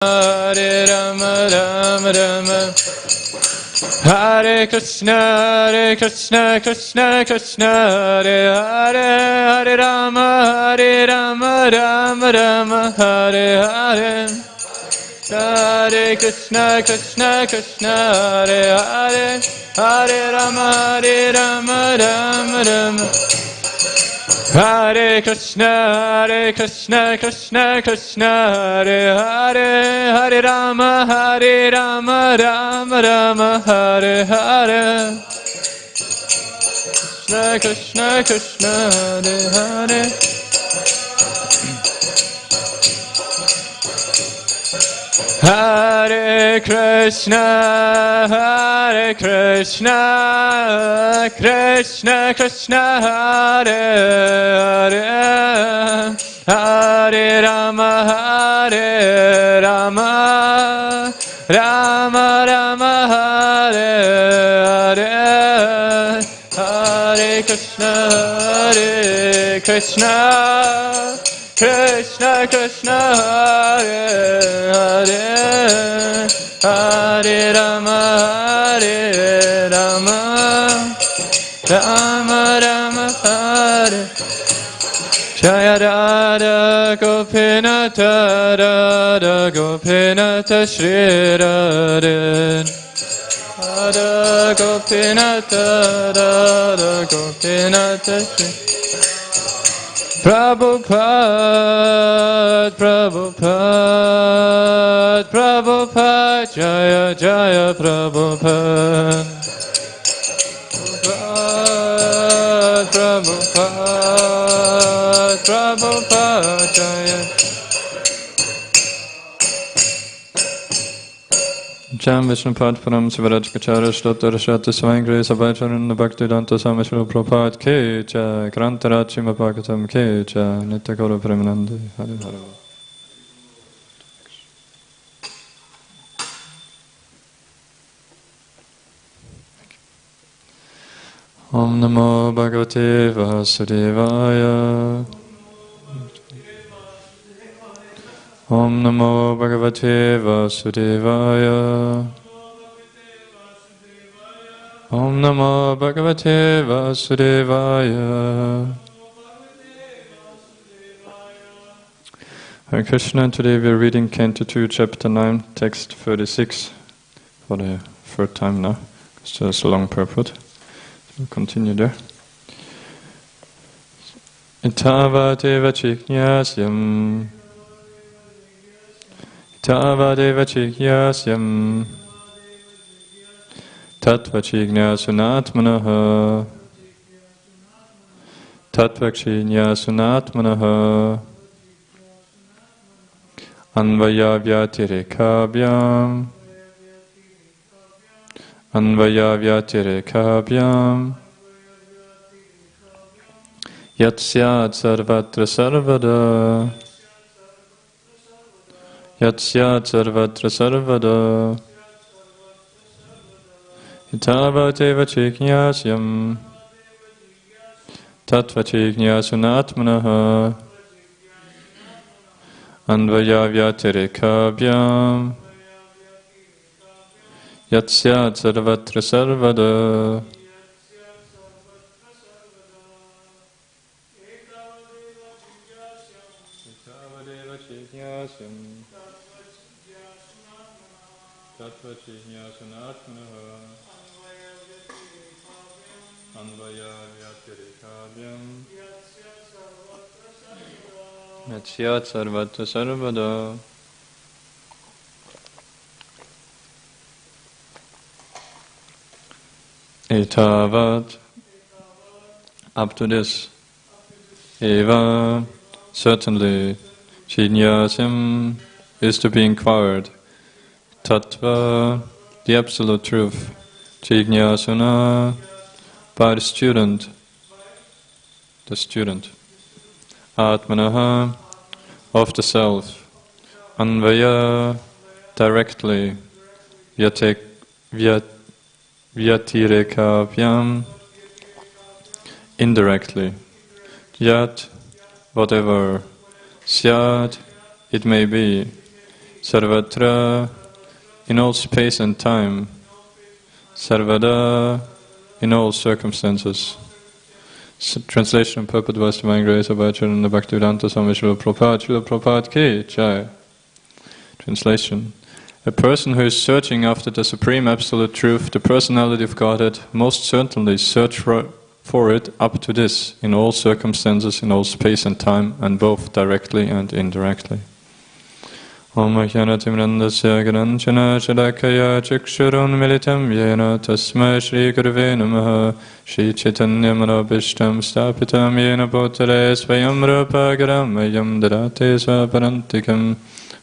Hare Rama Rama Rama Hare Krishna Krishna Krishna Hare Hare Hare Rama Rama Rama Hare Hare Hare Krishna Krishna Hare Hare Hare Rama Rama Rama Hare Krishna Krishna Hare Hare Hare Rama Rama Rama Hare Hare Krishna Krishna Hare Hare Hare Krishna Krishna Hare Hare Hare Rama Rama Rama Hare Hare Hare Krishna Krishna Hare Hare Hare Rama Rama Rama Hare Jaya Radha Gopinata Radha Gopinata Shri Radha Radha Gopinata Radha Gopinata Shri Prabhupada Jaya Jaya Prabhupada Prabhupada Jaya Jam Vishnupad Param Sivaraj Kachara Shlotar Shata Swangre Sabhacharan Bhaktivedanta Swami Srila Prabhupada Ke Jai Grantarachi Mapakatam Ke Jai Nityagora Premanande Hare Hare Om Namo Bhagavate Vasudevaya Om Namo Bhagavate Vasudevaya Om Namo Bhagavate Vasudevaya Hare Krishna, today we are reading Canto 2, Chapter 9, Text 36 for the third time now, because there's a long purport. We'll continue there. Itavateva chiknyasyam Tavadeva chikyasyam Tattva chiknyasunatmanaha Tattva chiknyasunatmanaha Anvaya vyatirekabhyam Anvaya vyatirekabhyam Yatsyat sarvatra sarvada Yatsyat sarvatra sarvada Itavateva chiknyasyam Tattva chiknyasunatmanaha Anvaya vyatirekabhyam Yatsyat sarvatra sarvada Itavadeva chiknyasyam Tattva chiknyasunatmanaha Anvaya vyatirekabhyam Yatsyat sarvatra sarvada. Etavat, up to this, eva, certainly, Chidnyasim is to be inquired, Tattva, the absolute truth, Chidnyasuna, by the student, Atmanaha, of the self, Anvaya, directly, Vyatirekabhyam, indirectly, Yat, whatever, Syat, it may be, sarvatra, in all space and time, sarvada, in all circumstances. Translation and purport was Divine Grace of Acharya Bhaktivedanta Swami Srila Prabhupada Ki Jai. Translation. A person who is searching after the Supreme Absolute Truth, the Personality of Godhead, most certainly search for it up to this, in all circumstances, in all space and time, and both directly and indirectly. Om Jnanatimrandasya Garanchana Shalakaya Chikshurun Militam Yena Tasmai Shri Gurave Namaha Shri Chaitanya Manabhishtam Stapitam Yena Bhutale Svayam Rupa Garamayam Dadate Svaparantikam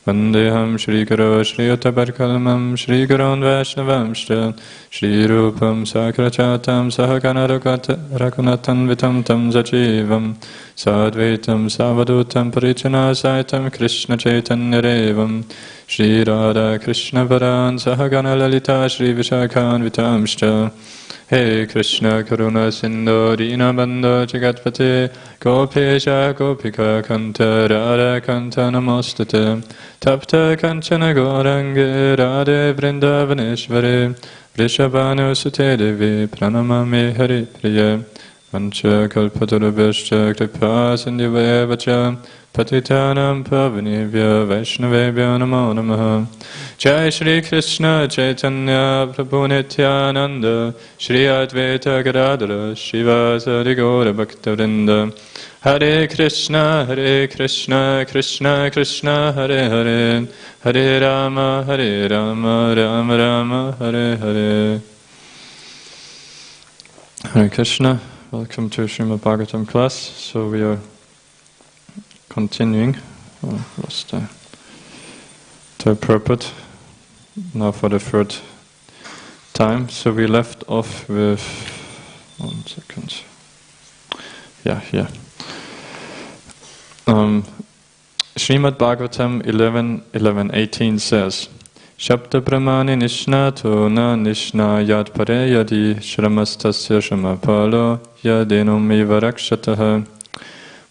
Vandeham Shri Guru Shri Uttaparkalamam Shri Gurun Vaishnavamshta Shri Rupam Sakrachatam Sahakana Rakunatan Vitam Tam Zajivam Sadvaitam Savadutam Parichana Saitam Krishna Chaitanya Revam Shri Radha Krishna Varan Sahagana Lalita Shri Vishakhan Vitamshta Hey Krishna Karuna Sindhu Dina Bandhu Jagatpate Gopesha Gopika Kanta Radha Kanta Namostate Tapta Kanchana Gorange Radhe Vrindavaneshvare Vrishabhanu Sute Devi Pranamami Hari Priya Vancha Kalpatarabhashcha Kripa Sindhivaya Patitanam Pavanivya Vaishnavebhyo Namo Namaha Jai Shri Krishna Chaitanya Prabhu Nityananda Shri Advaita Gadadara Shivasari Gaura Bhaktavrinda Hare Krishna Krishna Krishna Hare Hare Hare Rama Rama Rama Hare Hare. Hare Krishna. Welcome to Srimad Bhagavatam class. So we are continuing. Lost the purport now for the third time. So we left off with 1 second. Yeah. Srimad Bhagavatam 11:18 says, Shabda Brahmani Nishnato na Nishna Yad Pare Yadi Shramastasya Shamapalo Yadenum Ivarakshataha.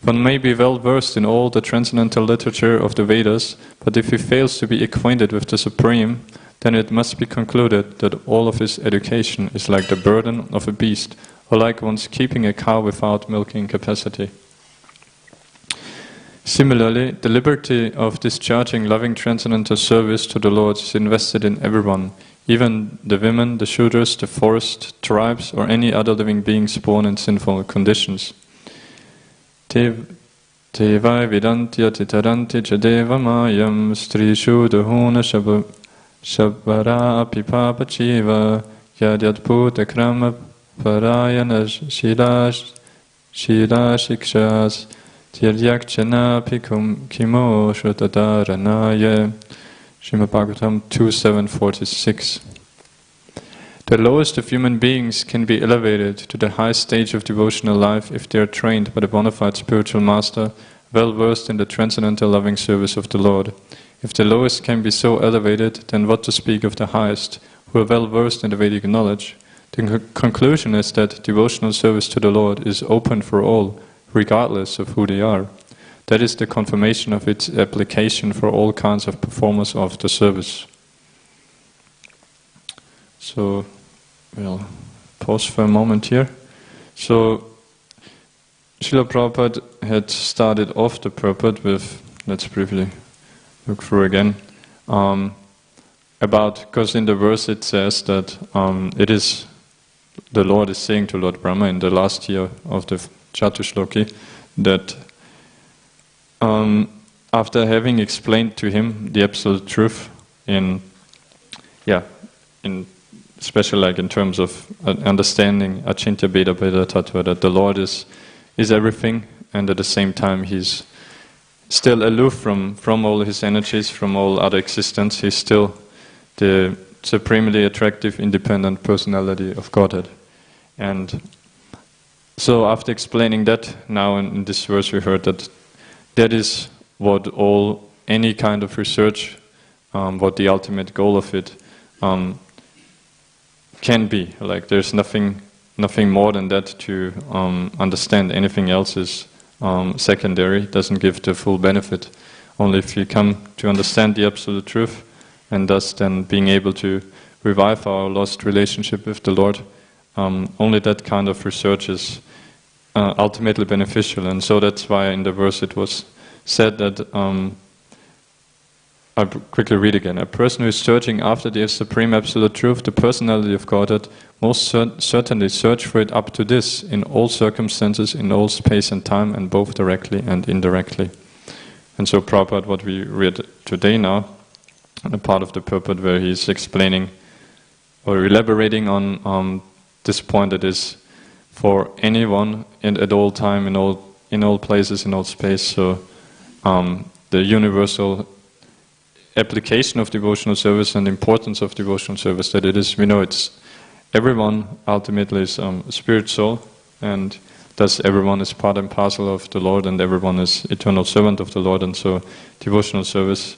One may be well versed in all the transcendental literature of the Vedas, but if he fails to be acquainted with the Supreme, then it must be concluded that all of his education is like the burden of a beast, or like one's keeping a cow without milking capacity. Similarly, the liberty of discharging loving transcendental service to the Lord is invested in everyone, even the women, the Shudras, the forest, tribes, or any other living beings born in sinful conditions. Tevai vidanti atitaranti chadeva mayam strishu dahuna shabara apipapachiva yadyadbhuta krama parayana shila shikshas tiryakchana pikum kimo shrutadaranaya. Srimad Bhagavatam 2.7.46. The lowest of human beings can be elevated to the high stage of devotional life if they are trained by the bona fide spiritual master, well versed in the transcendental loving service of the Lord. If the lowest can be so elevated, then what to speak of the highest, who are well versed in the Vedic knowledge? The conclusion is that devotional service to the Lord is open for all, regardless of who they are. That is the confirmation of its application for all kinds of performers of the service. So, we'll pause for a moment here. So, Srila Prabhupada had started off the purport with, let's briefly look through again, because in the verse it says that it is, the Lord is saying to Lord Brahma in the last year of the Chatushloki that after having explained to him the absolute truth especially like in terms of understanding Achintya Bheda Bheda Tattva, that the Lord is everything, and at the same time he's still aloof from all his energies, from all other existence. He's still the supremely attractive, independent personality of Godhead. And so after explaining that, now in this verse we heard that is what any kind of research, what the ultimate goal of it can be. Like there's nothing more than that to understand. Anything else is secondary, doesn't give the full benefit only if we come to understand the absolute truth, and thus then being able to revive our lost relationship with the Lord, only that kind of research is ultimately beneficial. And so that's why in the verse it was said that, I'll quickly read again, a person who is searching after the supreme absolute truth, the personality of Godhead, most certainly search for it up to this, in all circumstances, in all space and time, and both directly and indirectly. And so Prabhupada, what we read today now, a part of the purport where he's explaining or elaborating on this point, that is for anyone and at all time, in all places, in all space. So the universal application of devotional service and the importance of devotional service, that it is, we know it's everyone ultimately is a spirit soul, and thus everyone is part and parcel of the Lord, and everyone is eternal servant of the Lord, and so devotional service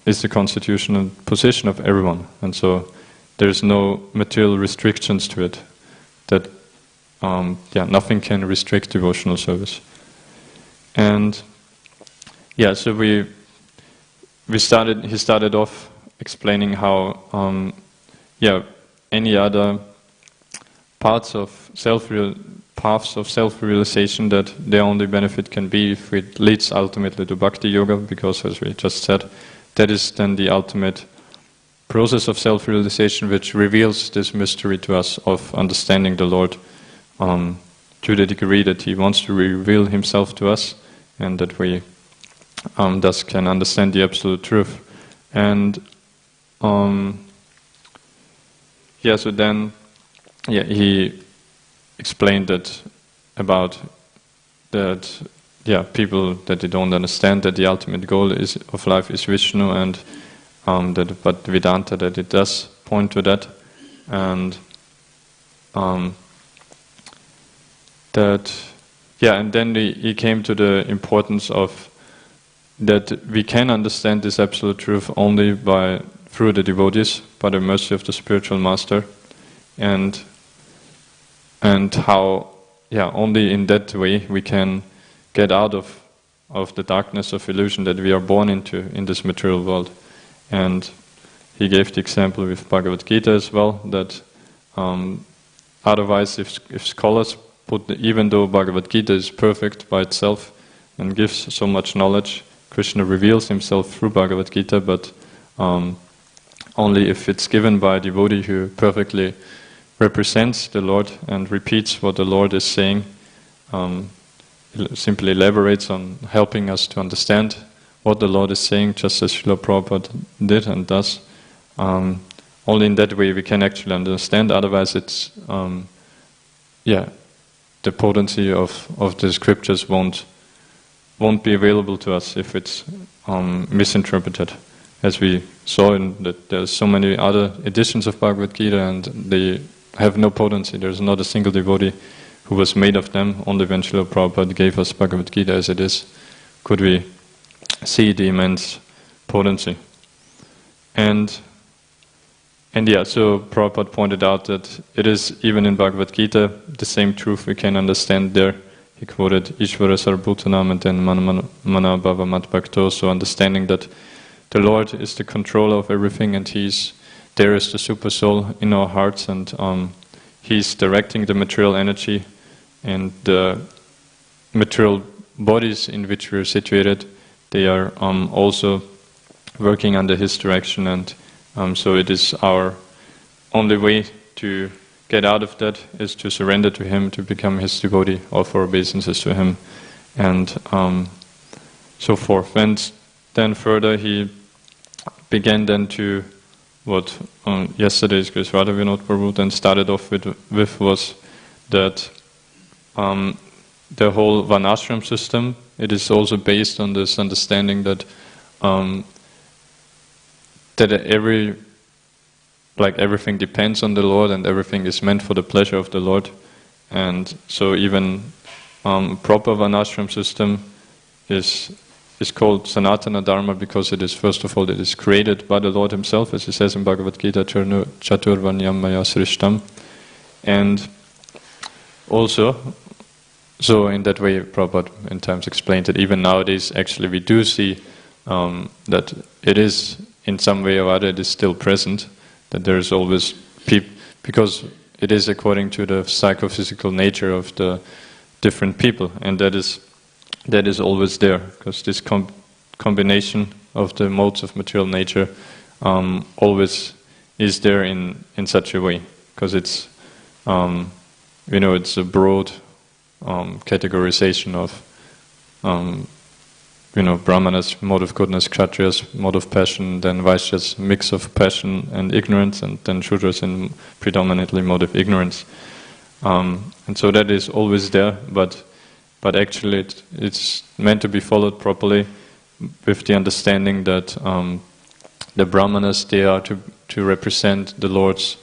is the constitutional position of everyone, and so there's no material restrictions to it, that nothing can restrict devotional service. And so he started off explaining how any other paths of self-realization, that their only benefit can be if it leads ultimately to bhakti yoga, because as we just said, that is then the ultimate process of self-realization which reveals this mystery to us of understanding the Lord to the degree that he wants to reveal himself to us, and that we thus can understand the absolute truth. And so then he explained that about that people that they don't understand that the ultimate goal of life is Vishnu, and but Vedanta, that it does point to that, and and then he came to the importance of that we can understand this absolute truth only through the devotees, by the mercy of the spiritual master, and how only in that way we can get out of the darkness of illusion that we are born into in this material world. And he gave the example with Bhagavad Gita as well, that otherwise if scholars even though Bhagavad Gita is perfect by itself and gives so much knowledge, Krishna reveals himself through Bhagavad Gita, but only if it's given by a devotee who perfectly represents the Lord and repeats what the Lord is saying, simply elaborates on helping us to understand what the Lord is saying, just as Srila Prabhupada did and does. Only in that way we can actually understand, otherwise it's the potency of the scriptures won't be available to us if it's misinterpreted. As we saw that there's so many other editions of Bhagavad Gita and they have no potency. There's not a single devotee who was made of them. Only when Srila Prabhupada gave us Bhagavad Gita as it is could we see the immense potency. And so Prabhupada pointed out that it is even in Bhagavad Gita the same truth we can understand there. He quoted Isvaresvara Bhutanam and then Mana Bhava Mat Bhakto, so understanding that the Lord is the controller of everything, and there is the super soul in our hearts, and He's directing the material energy, and the material bodies in which we are situated, they are also working under His direction, and so it is our only way to get out of that is to surrender to Him, to become His devotee, offer obeisances to Him, and so forth. And then further He began then to what yesterday's Isvaresvara Vinod Prabhu then started off with was that the whole Varnashram system, it is also based on this understanding that everything depends on the Lord and everything is meant for the pleasure of the Lord. And so even proper Varnashram system is called Sanatana Dharma because it is, first of all, it is created by the Lord Himself, as He says in Bhagavad Gita, Chaturvanyam Maya Srishtam. And also, so in that way Prabhupada in times explained that even nowadays actually we do see that it is in some way or other it is still present, that there is always because it is according to the psychophysical nature of the different people, and that is always there, because this combination of the modes of material nature always is there in such a way, because it's it's a broad categorization of Brahmanas, mode of goodness, Kshatriyas, mode of passion, then Vaishyas, mix of passion and ignorance, and then Shudras in predominantly mode of ignorance. And so that is always there, but actually it's meant to be followed properly with the understanding that the Brahmanas, they are to represent the Lord's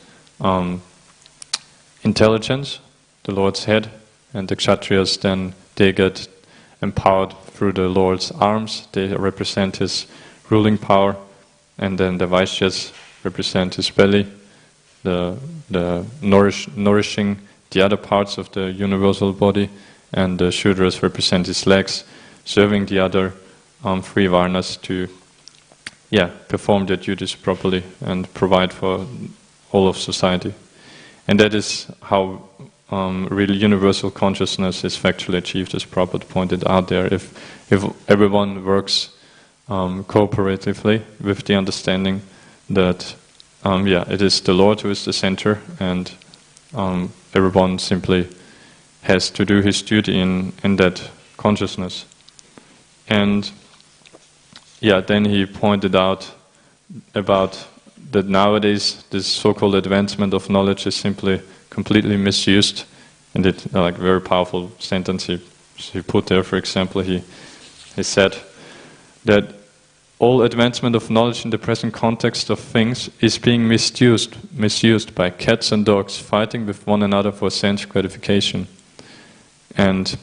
intelligence, the Lord's head, and the Kshatriyas then they get empowered through the Lord's arms, they represent his ruling power, and then the Vaishyas represent his belly, the nourishing the other parts of the universal body, and the Shudras represent his legs, serving the other three Varnas to perform their duties properly and provide for all of society. And that is how really universal consciousness is factually achieved, as Prabhupada pointed out there. If everyone works cooperatively with the understanding that it is the Lord who is the center, and everyone simply has to do his duty in that consciousness. And then he pointed out about that nowadays this so-called advancement of knowledge is simply completely misused, and it very powerful sentence he put there. For example, he said that all advancement of knowledge in the present context of things is being misused by cats and dogs fighting with one another for sense gratification. And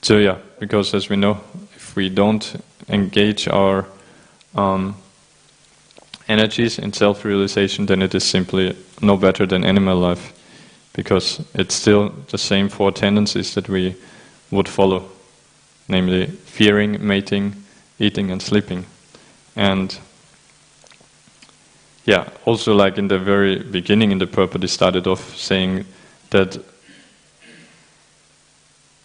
so because as we know, if we don't engage our energies in self-realization, then it is simply no better than animal life, because it's still the same four tendencies that we would follow, namely fearing, mating, eating and sleeping. And also like in the very beginning in the purport, he started off saying that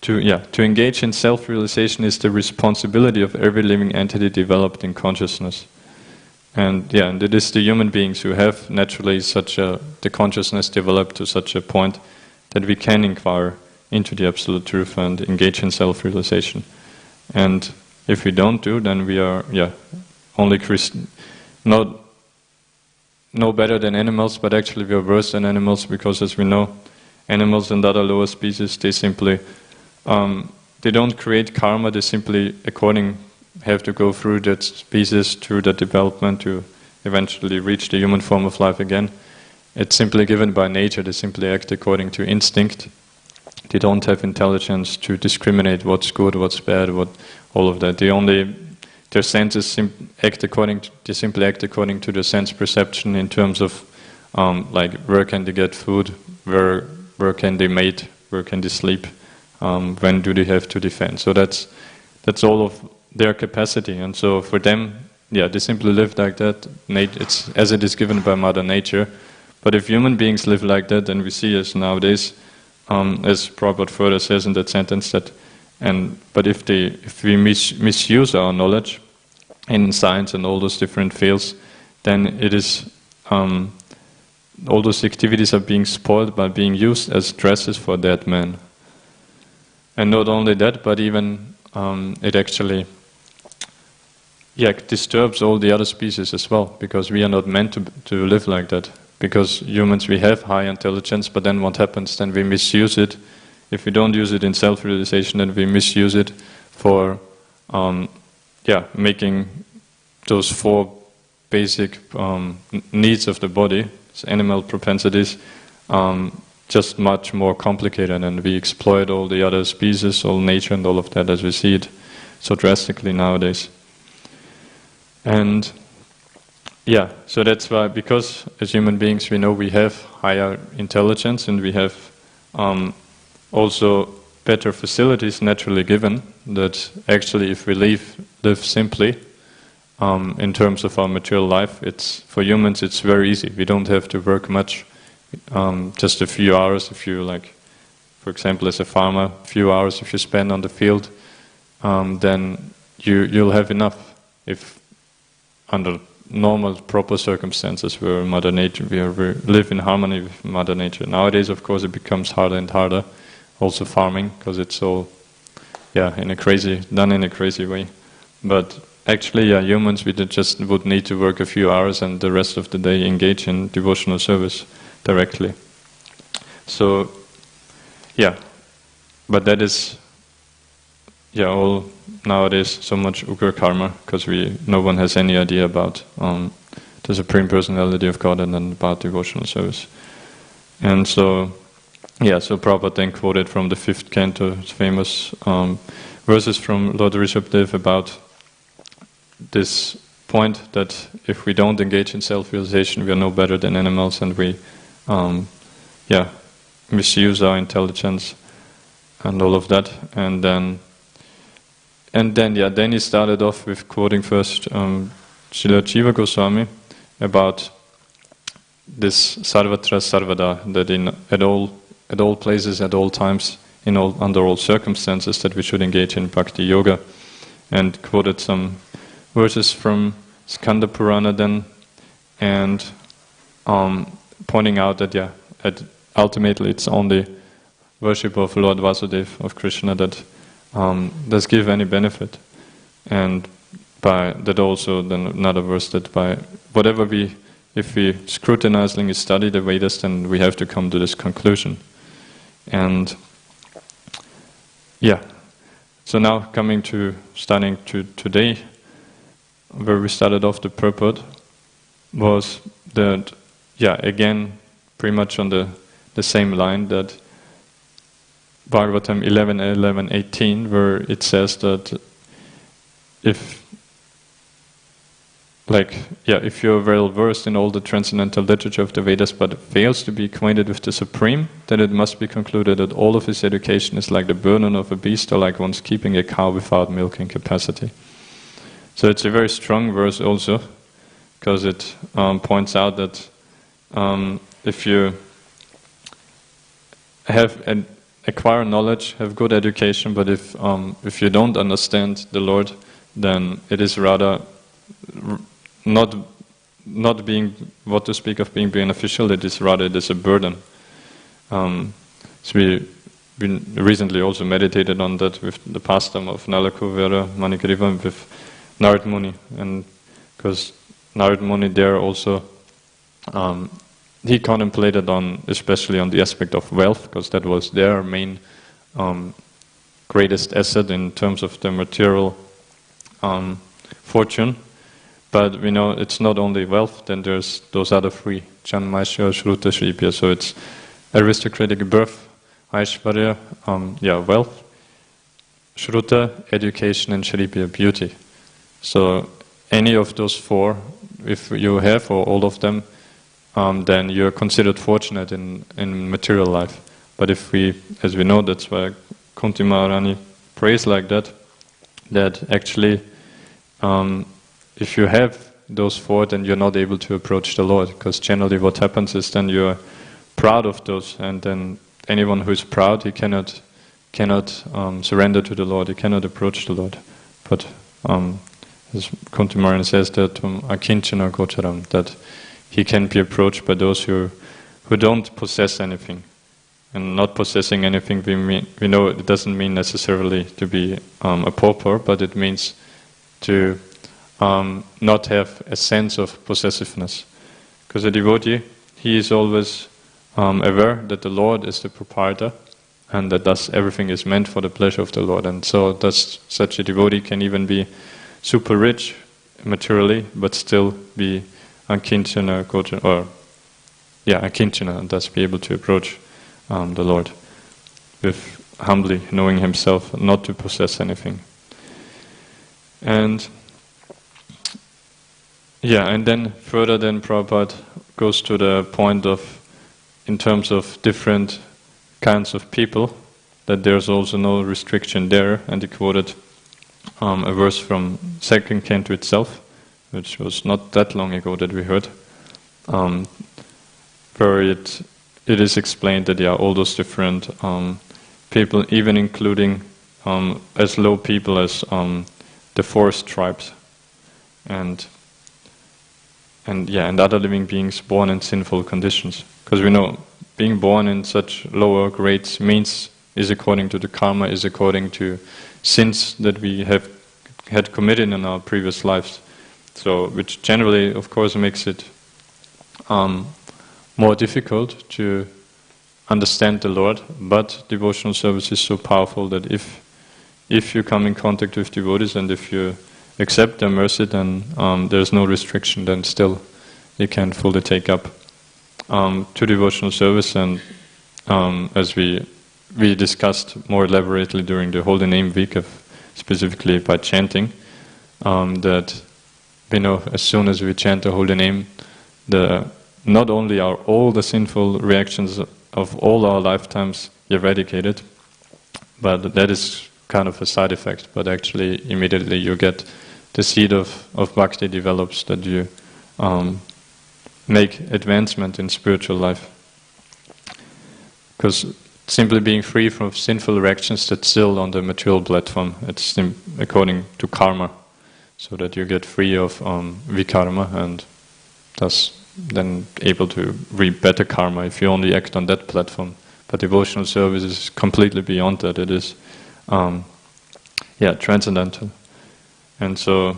to engage in self-realization is the responsibility of every living entity developed in consciousness. And it is the human beings who have naturally the consciousness developed to such a point that we can inquire into the absolute truth and engage in self-realization. And if we don't do, then we are only no better than animals, but actually we are worse than animals, because as we know, animals and other lower species, they simply they don't create karma, they simply have to go through that species, through that development to eventually reach the human form of life again. It's simply given by nature, they simply act according to instinct. They don't have intelligence to discriminate what's good, what's bad, all of that. Their senses simply act according to their sense perception in terms of where can they get food, where can they mate, where can they sleep, when do they have to defend. So that's all of their capacity, and so for them, they simply live like that. It's as it is given by Mother Nature. But if human beings live like that, then we see as nowadays, as Prabhupada further says in that sentence, but if we misuse our knowledge in science and all those different fields, then it is all those activities are being spoiled by being used as dresses for dead men. And not only that, but even it actually disturbs all the other species as well, because we are not meant to live like that. Because humans, we have high intelligence, but then what happens? Then we misuse it. If we don't use it in self-realization, then we misuse it for making those four basic needs of the body, animal propensities, just much more complicated, and we exploit all the other species, all nature and all of that as we see it so drastically nowadays. And so that's why, because as human beings we know we have higher intelligence, and we have also better facilities naturally given, that actually if we live simply, in terms of our material life, for humans it's very easy. We don't have to work much, just a few hours. If you for example, as a farmer, a few hours if you spend on the field, then you'll have enough. If under normal, proper circumstances where Mother Nature, we live in harmony with Mother Nature. Nowadays, of course, it becomes harder and harder. Also farming, because it's all, done in a crazy way. But actually, humans, we just would need to work a few hours and the rest of the day engage in devotional service directly. So, but that is, all nowadays so much Ugra karma, because no one has any idea about the Supreme Personality of God and then about devotional service. And so, so Prabhupada then quoted from the 5th canto, famous verses from Lord Rishabhdev about this point that if we don't engage in self-realization, we are no better than animals, and we, misuse our intelligence and all of that. And then he started off with quoting first Srila Jiva Goswami about this sarvatra sarvada, that at all places, at all times, under all circumstances, that we should engage in bhakti yoga, and quoted some verses from Skanda Purana then, and pointing out that ultimately it's only worship of Lord Vasudeva, of Krishna, that does give any benefit. And by that also, then another verse, that by whatever if we scrutinizingly study the Vedas, then we have to come to this conclusion. And so now starting to today, where we started off the purport, was that, again, pretty much on the same line, that Bhagavatam 11:18, where it says that if you're well versed in all the transcendental literature of the Vedas but fails to be acquainted with the Supreme, then it must be concluded that all of his education is like the burden of a beast, or like one's keeping a cow without milking capacity. So it's a very strong verse also, because it points out that if you acquire knowledge, have good education, but if you don't understand the Lord, then it is rather not being, what to speak of being beneficial, it is a burden. So we recently also meditated on that with the pastime of Nalakuvera Manikriva with Narad Muni, and because Narad Muni there also, he contemplated especially on the aspect of wealth, because that was their main greatest asset in terms of the material fortune. But we know it's not only wealth, then there's those other three, Janmaisya, Shruta, Shripya. So it's aristocratic birth, Aishvarya, wealth, Shruta, education, and Shripya, beauty. So any of those four, if you have, or all of them, then you're considered fortunate in material life. But if as we know, that's why Kunti Maharani prays like that actually, if you have those four, then you're not able to approach the Lord, because generally what happens is then you're proud of those, and then anyone who is proud, he cannot surrender to the Lord, he cannot approach the Lord. But as Kunti Maharani says that akinchana gocharam, that he can be approached by those who don't possess anything. And not possessing anything, we know it doesn't mean necessarily to be a pauper, but it means to not have a sense of possessiveness. Because a devotee, he is always aware that the Lord is the proprietor, and that thus everything is meant for the pleasure of the Lord. And so thus such a devotee can even be super rich materially, but still be akinchana, akinchana, and thus be able to approach the Lord with humbly knowing himself not to possess anything. And then further, then Prabhupada goes to the point of, in terms of different kinds of people, that there's also no restriction there, and he quoted a verse from 2nd Canto itself, which was not that long ago that we heard, where it is explained that all those different people, even including as low people as the forest tribes, and other living beings born in sinful conditions. Because we know being born in such lower grades is according to the karma, is according to sins that we had committed in our previous lives. So, which generally, of course, makes it more difficult to understand the Lord. But devotional service is so powerful that if you come in contact with devotees and if you accept their mercy, then there's no restriction. Then still, you can fully take up to devotional service. And as we discussed more elaborately during the Holy Name week, specifically by chanting, that we know as soon as we chant the Holy Name, not only are all the sinful reactions of all our lifetimes eradicated, but that is kind of a side effect. But actually, immediately you get the seed of bhakti develops, that you make advancement in spiritual life. Because simply being free from sinful reactions, that's still on the material platform. It's according to karma, so that you get free of vikarma and thus then able to reap better karma if you only act on that platform. But devotional service is completely beyond that. It is transcendental. And so,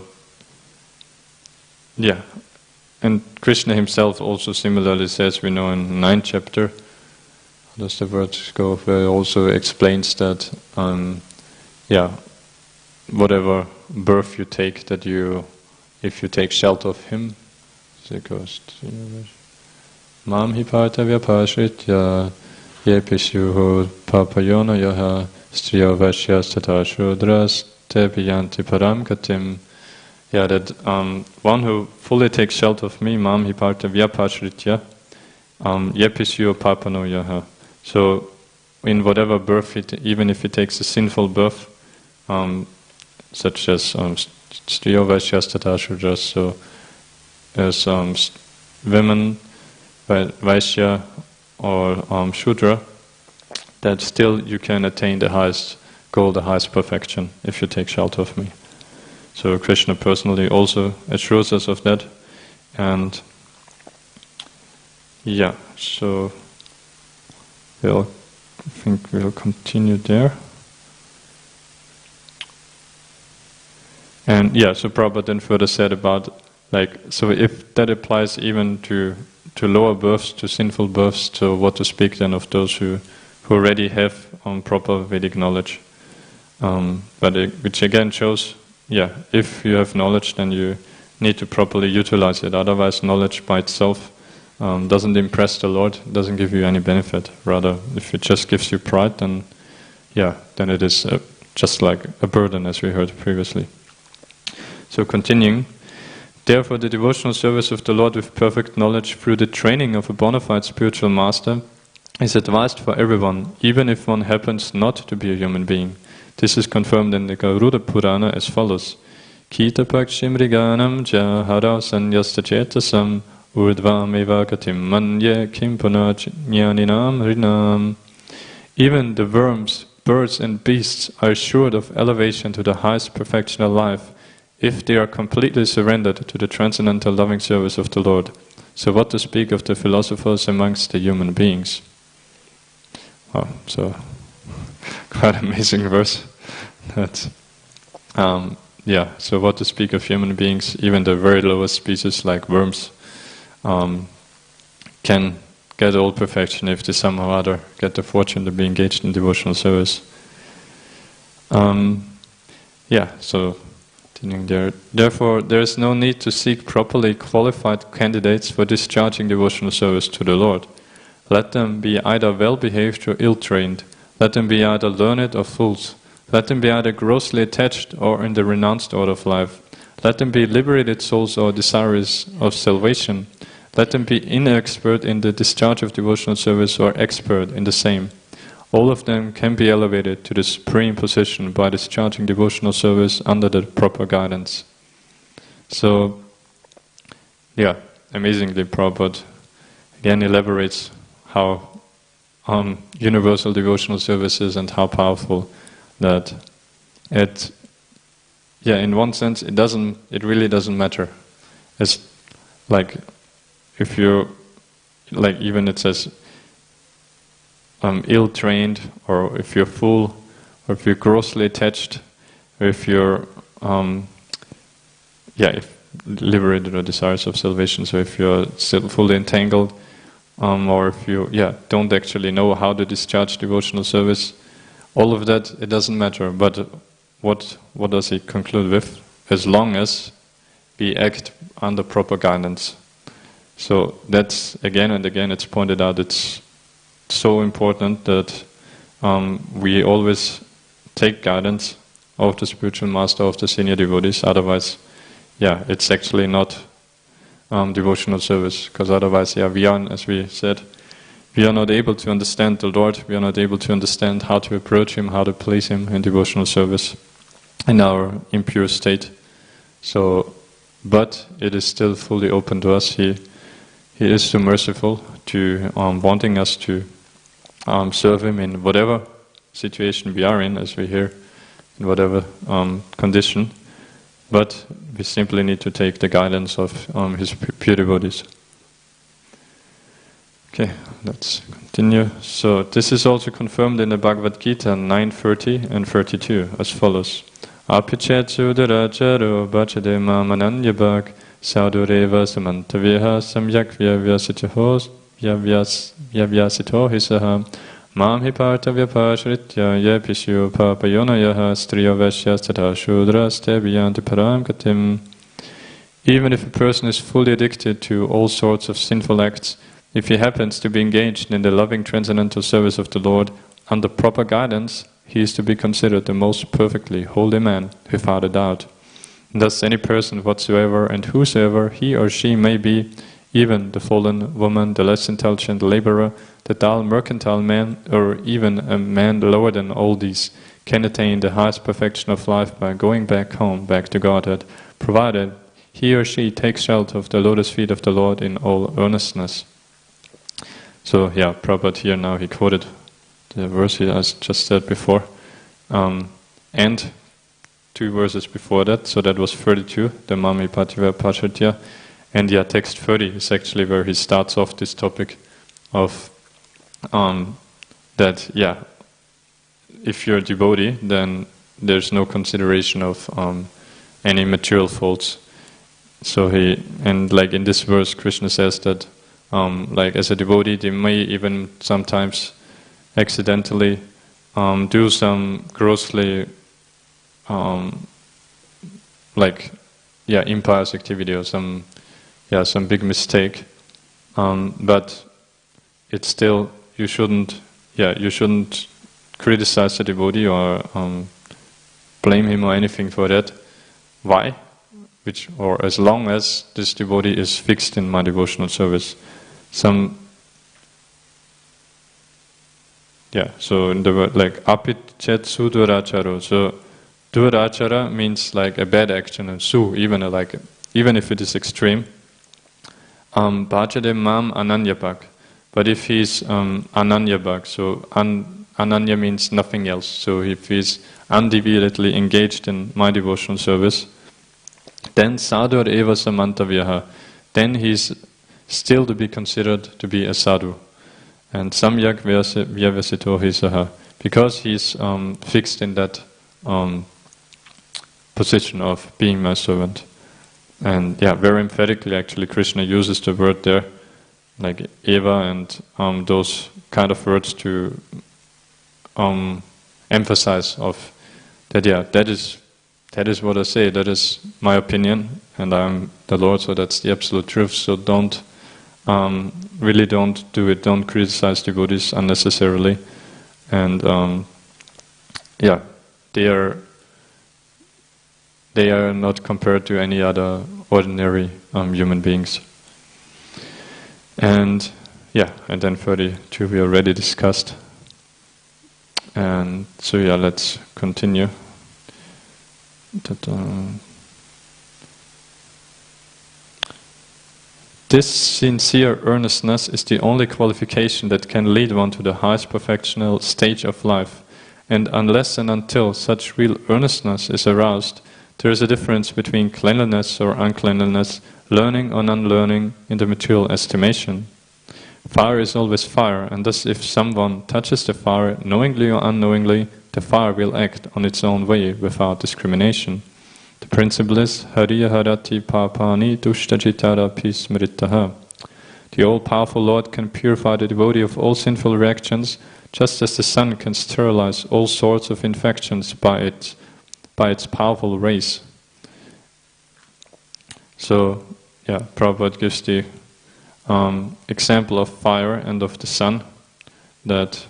and Krishna himself also similarly says, we know in 9th chapter, how does the words go, where he also explains that, whatever birth you take, that if you take shelter of him, it goes, Mam hi partha vyapashritya yepishuhu papayona yaha striya vashyas tata shudras te piyanti param gatim. That one who fully takes shelter of me, Mam hi partha vyapashritya yepishuhu papano yaha. So, in whatever birth, even if he takes a sinful birth, such as striya vashyas tata shudras, so as women, Vaishya or Shudra, that still you can attain the highest goal, the highest perfection, if you take shelter of me. So Krishna personally also assures us of that. And so I think we'll continue there. And so Prabhupada then further said about, so if that applies even to lower births, to sinful births, so what to speak then of those who already have proper Vedic knowledge. Which again shows, if you have knowledge, then you need to properly utilize it. Otherwise, knowledge by itself doesn't impress the Lord, doesn't give you any benefit. Rather, if it just gives you pride, then it is just like a burden, as we heard previously. So continuing. Therefore, the devotional service of the Lord with perfect knowledge through the training of a bona fide spiritual master is advised for everyone, even if one happens not to be a human being. This is confirmed in the Garuda Purana as follows. Kita pakshim riganam jahara sanyasta chetasam urdvam eva katim manye kimpuna jnaninam rinam. Even the worms, birds and beasts are assured of elevation to the highest perfection of life, if they are completely surrendered to the transcendental loving service of the Lord. So what to speak of the philosophers amongst the human beings? Wow, so quite amazing verse. That, so what to speak of human beings, even the very lowest species like worms can get all perfection if they somehow or other get the fortune to be engaged in devotional service. So therefore, there is no need to seek properly qualified candidates for discharging devotional service to the Lord. Let them be either well-behaved or ill-trained. Let them be either learned or fools. Let them be either grossly attached or in the renounced order of life. Let them be liberated souls or desirous of salvation. Let them be inexpert in the discharge of devotional service or expert in the same. all of them can be elevated to the supreme position by discharging devotional service under the proper guidance. So, yeah, amazingly Prabhupada again elaborates how universal devotional service is and how powerful that it. Yeah, in one sense, it really doesn't matter. It's like if you're, like even it says, ill-trained, or if you're full, or if you're grossly attached, or if you're, if liberated or desirous of salvation, so if you're still fully entangled, or if you, don't actually know how to discharge devotional service, all of that, it doesn't matter. But what does he conclude with? As long as we act under proper guidance. So that's, again and again, it's pointed out, it's so important that we always take guidance of the spiritual master, of the senior devotees. Otherwise, it's actually not devotional service, because otherwise, we are, as we said, we are not able to understand the Lord, we are not able to understand how to approach Him, how to please Him in devotional service in our impure state. So, but it is still fully open to us. He is so merciful to wanting us to serve Him in whatever situation we are in, as we hear, in whatever condition. But we simply need to take the guidance of His pure devotees. Okay, let's continue. So this is also confirmed in the Bhagavad Gita 9:30 and 32 as follows. Apichet sudaracharo bachade mamananyabhak sadureva samantaviha samyak vyavyasito hisaha mam hiparta vyapashritya yepishu papayonayaha striyavashyastata shudraste vyanti param gatim. Even if a person is fully addicted to all sorts of sinful acts, if he happens to be engaged in the loving transcendental service of the Lord under proper guidance, he is to be considered the most perfectly holy man, without a doubt. Thus any person whatsoever and whosoever he or she may be, even the fallen woman, the less intelligent laborer, the dull mercantile man, or even a man lower than all these, can attain the highest perfection of life by going back home, back to Godhead, provided he or she takes shelter of the lotus feet of the Lord in all earnestness. So Prabhupada here now he quoted the verse I just said before, and 2 verses before that, so that was 32, the Mami Pativa Pachatya, and text 30 is actually where he starts off this topic of that, if you're a devotee, then there's no consideration of any material faults. So like in this verse, Krishna says that like as a devotee, they may even sometimes accidentally do some grossly impious activity or some big mistake, but it's still, you shouldn't criticize the devotee or blame him or anything for that. Why? As long as this devotee is fixed in my devotional service. So in the word, like apichet su duracharo. So durachara means like a bad action, and su, even if it is extreme. Bhajade mam ananyapak. But if he's ananyapak, so ananya means nothing else. So if he's undeviatedly engaged in my devotional service, then sadhur eva samantavyaha. Then he's still to be considered to be a sadhu. And samyak vyavasito hisaha, because he's fixed in that position of being my servant. And very emphatically actually Krishna uses the word there, like eva and those kind of words to emphasize of that that is what I say, that is my opinion, and I'm the Lord, so that's the absolute truth. So don't do it, don't criticize devotees unnecessarily. And they are not compared to any other ordinary human beings. And then 32 we already discussed. And so yeah, let's continue. This sincere earnestness is the only qualification that can lead one to the highest perfectional stage of life. And unless and until such real earnestness is aroused, there is a difference between cleanliness or uncleanliness, learning or unlearning in the material estimation. Fire is always fire, and thus if someone touches the fire, knowingly or unknowingly, the fire will act on its own way without discrimination. The principle is Hariya Harati Papani Dushtajitarapi Smritaha. The all-powerful Lord can purify the devotee of all sinful reactions, just as the sun can sterilize all sorts of infections by its powerful rays. So, yeah, Prabhupada gives the example of fire and of the sun, that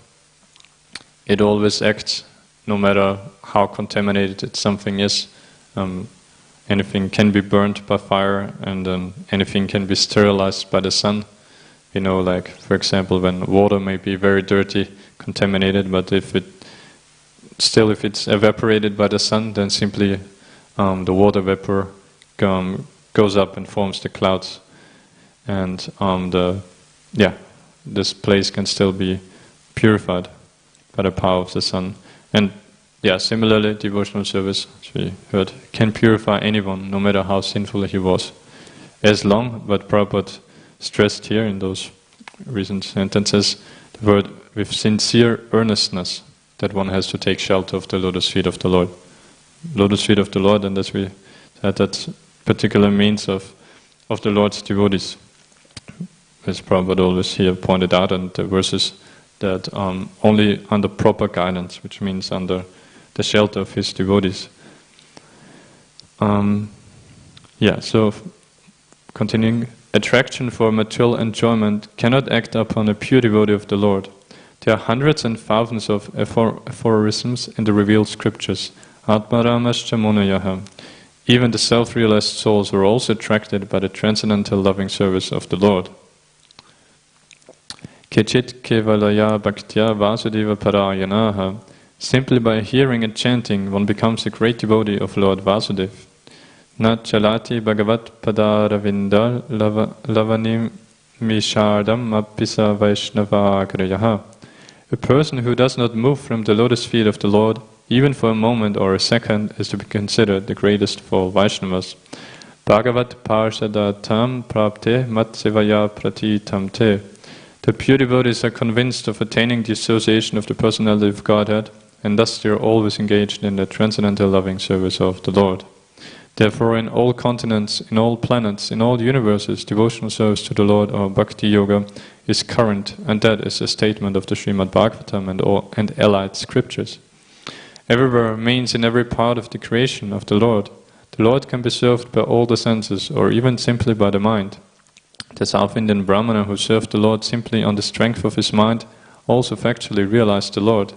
it always acts no matter how contaminated something is. Anything can be burnt by fire, and then anything can be sterilized by the sun. You know, like for example, when water may be very dirty, contaminated, but if it's evaporated by the sun, then simply the water vapor goes up and forms the clouds, and this place can still be purified by the power of the sun. And yeah, similarly, devotional service, as we heard, can purify anyone, no matter how sinful he was. As long, but Prabhupada stressed here in those recent sentences, the word with sincere earnestness, that one has to take shelter of the lotus feet of the Lord. Lotus feet of the Lord, and as we said, that particular means of the Lord's devotees. As Prabhupada always here pointed out, and the verses that only under proper guidance, which means under the shelter of his devotees. So continuing, attraction for material enjoyment cannot act upon a pure devotee of the Lord. There are hundreds and thousands of aphorisms in the revealed scriptures. Atmaramascha munayaha. Even the self-realized souls were also attracted by the transcendental loving service of the Lord. Kechit kevalaya bhaktya vasudeva parayanaha. Simply by hearing and chanting, one becomes a great devotee of Lord Vasudeva. Na chalati bhagavat padaravinda lavanim mishardam appisa vaishnavagriyaha. A person who does not move from the lotus feet of the Lord, even for a moment or a second, is to be considered the greatest of all Vaishnavas. Bhagavat parshadatam prapte matsevaya pratitam te. The pure devotees are convinced of attaining the association of the personality of Godhead, and thus they are always engaged in the transcendental loving service of the Lord. Therefore, in all continents, in all planets, in all universes, devotional service to the Lord or Bhakti Yoga is current, and that is a statement of the Srimad Bhagavatam and allied scriptures. Everywhere means in every part of the creation of the Lord. The Lord can be served by all the senses, or even simply by the mind. The South Indian Brahmana who served the Lord simply on the strength of his mind also factually realized the Lord.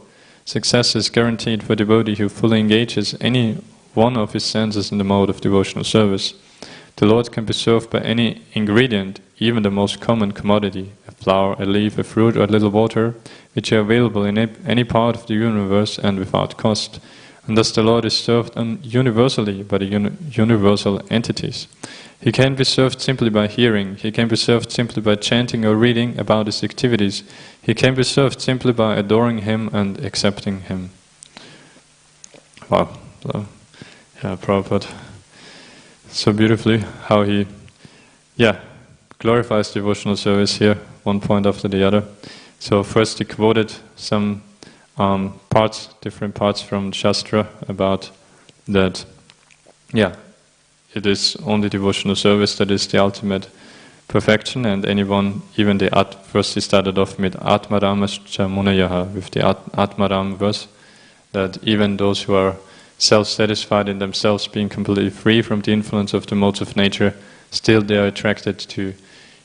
Success is guaranteed for a devotee who fully engages any one of his senses in the mode of devotional service. The Lord can be served by any ingredient, even the most common commodity, a flower, a leaf, a fruit, or a little water, which are available in any part of the universe and without cost. And thus the Lord is served universally by the universal entities. He can be served simply by hearing. He can be served simply by chanting or reading about his activities. He can be served simply by adoring him and accepting him. Wow. So, yeah, Prabhupada, so beautifully how he, glorifies devotional service here, one point after the other. So first he quoted some different parts from Shastra about that, it is only devotional service that is the ultimate perfection, and anyone, even first he started off with Atmaramascha munayaha, with the Atmaram verse, that even those who are self-satisfied in themselves, being completely free from the influence of the modes of nature, still they are attracted to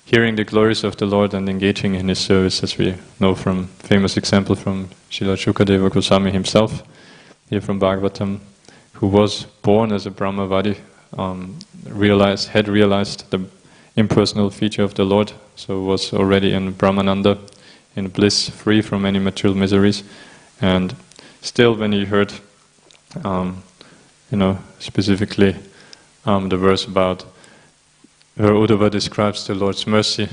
hearing the glories of the Lord and engaging in His service, as we know from famous example from Srila Shukadeva Goswami himself, here from Bhagavatam, who was born as a Brahmavadi, had realized the impersonal feature of the Lord, so was already in Brahmananda, in bliss, free from any material miseries, and still when he heard, specifically the verse about where Uddhava describes the Lord's mercy,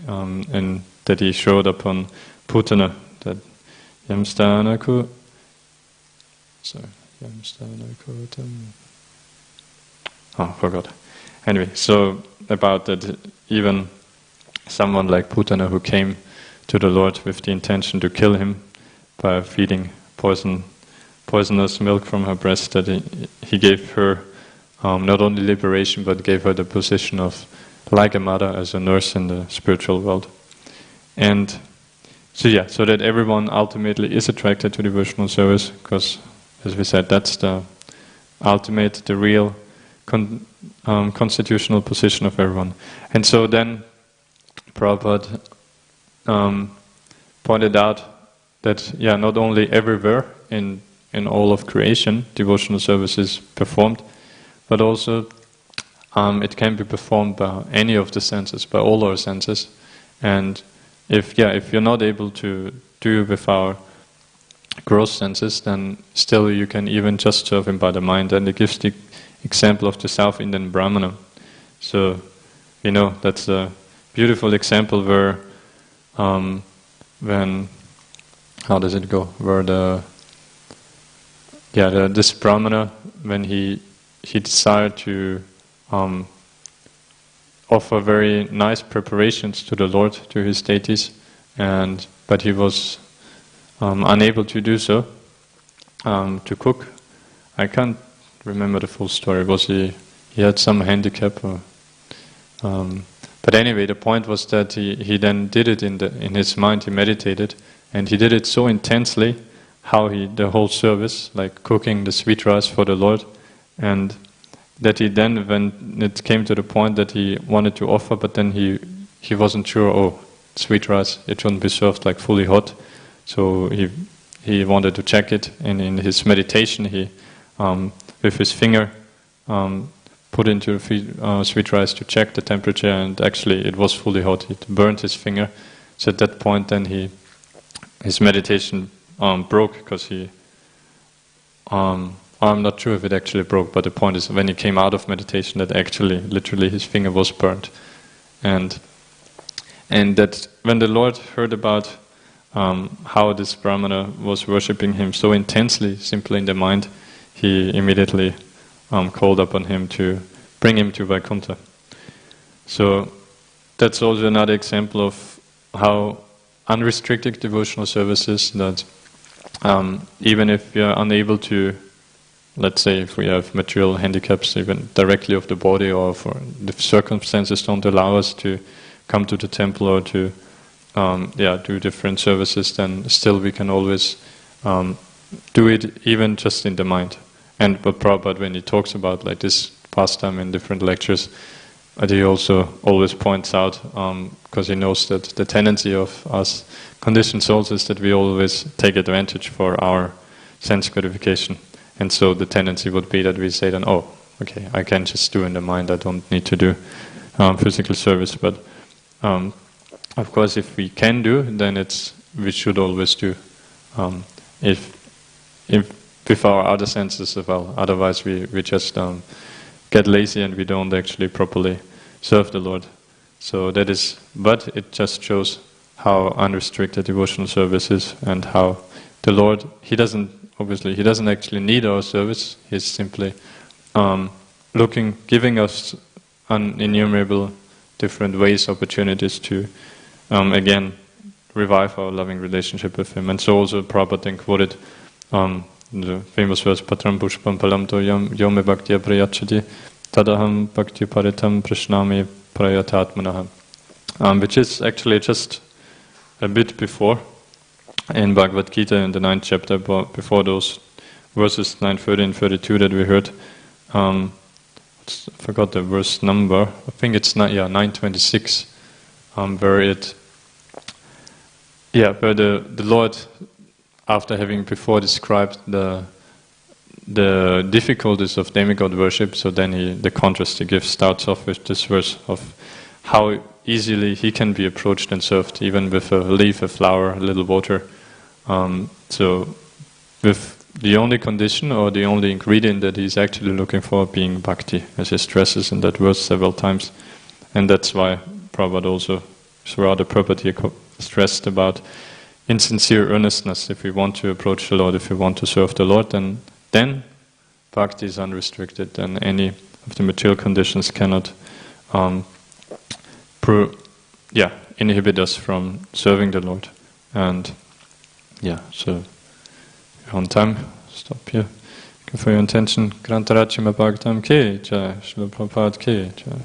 and that he showed upon Putana, that Yamstanaku. Forgot. Anyway, so about that, even someone like Putana who came to the Lord with the intention to kill him by feeding poisonous milk from her breast, that he gave her not only liberation but gave her the position of like a mother as a nurse in the spiritual world. And so that everyone ultimately is attracted to devotional service, because as we said, that's the ultimate, the real constitutional position of everyone. And so then Prabhupada pointed out that not only everywhere in all of creation devotional service is performed, but also it can be performed by any of the senses, by all our senses. And if you're not able to do with our gross senses, then still you can even just serve him by the mind. And it gives the example of the South Indian Brahmana. So that's a beautiful example where when, how does it go? Where this Brahmana, when he desired to offer very nice preparations to the Lord, to his deities, but he was unable to do so, to cook. I can't remember the full story. Was he had some handicap? But anyway, the point was that he then did it in his mind. He meditated, and he did it so intensely. The whole service, like cooking the sweet rice for the Lord, and that he then, when it came to the point that he wanted to offer, but then he wasn't sure. Sweet rice, it shouldn't be served like fully hot. So he wanted to check it, and in his meditation he, with his finger, put into the sweet rice to check the temperature, and actually it was fully hot. It burned his finger. So at that point, then his meditation broke, because I'm not sure if it actually broke, but the point is when he came out of meditation, that actually, literally, his finger was burnt, and that when the Lord heard about how this Brahmana was worshipping him so intensely, simply in the mind, he immediately called upon him to bring him to Vaikuntha. So that's also another example of how unrestricted devotional service is, that even if you're unable to, let's say if we have material handicaps even directly of the body, or for the circumstances don't allow us to come to the temple or to do different services, then still we can always do it even just in the mind. But Prabhupada, when he talks about like this pastime in different lectures, he also always points out, because he knows that the tendency of us conditioned souls is that we always take advantage for our sense gratification. And so the tendency would be that we say then, okay, I can just do in the mind, I don't need to do physical service. But of course, if we can do, then we should always do. If with our other senses as well. Otherwise, we just get lazy and we don't actually properly serve the Lord. So that is, but it just shows how unrestricted devotional service is, and how the Lord, He doesn't actually need our service. He's simply giving us innumerable different ways, opportunities to again revive our loving relationship with Him. And so also Prabhupada then quoted the famous verse, Patram Pushpam Palamto Yome Bhaktya Prayachati Tadaham Bhakti Paritam Prishnami Prayatatmanaha, which is actually just a bit before in Bhagavad Gita in the 9th chapter, before those verses 9:30 and 32 that we heard. I forgot the verse number. I think it's 9:26, where the Lord, after having before described the difficulties of demigod worship, so then the contrast He gives starts off with this verse of how easily He can be approached and served, even with a leaf, a flower, a little water. So with the only condition or the only ingredient that he's actually looking for being bhakti, as he stresses in that verse several times. And that's why Prabhupada also, Isvaresvara Prabhupada stressed about insincere earnestness. If we want to approach the Lord, if we want to serve the Lord, then bhakti is unrestricted, and any of the material conditions cannot inhibit us from serving the Lord. And so on time, stop here. Thank you for your attention. Grantarachima Bhagavatam Ki Jai, Srila Prabhupada Ki Jai.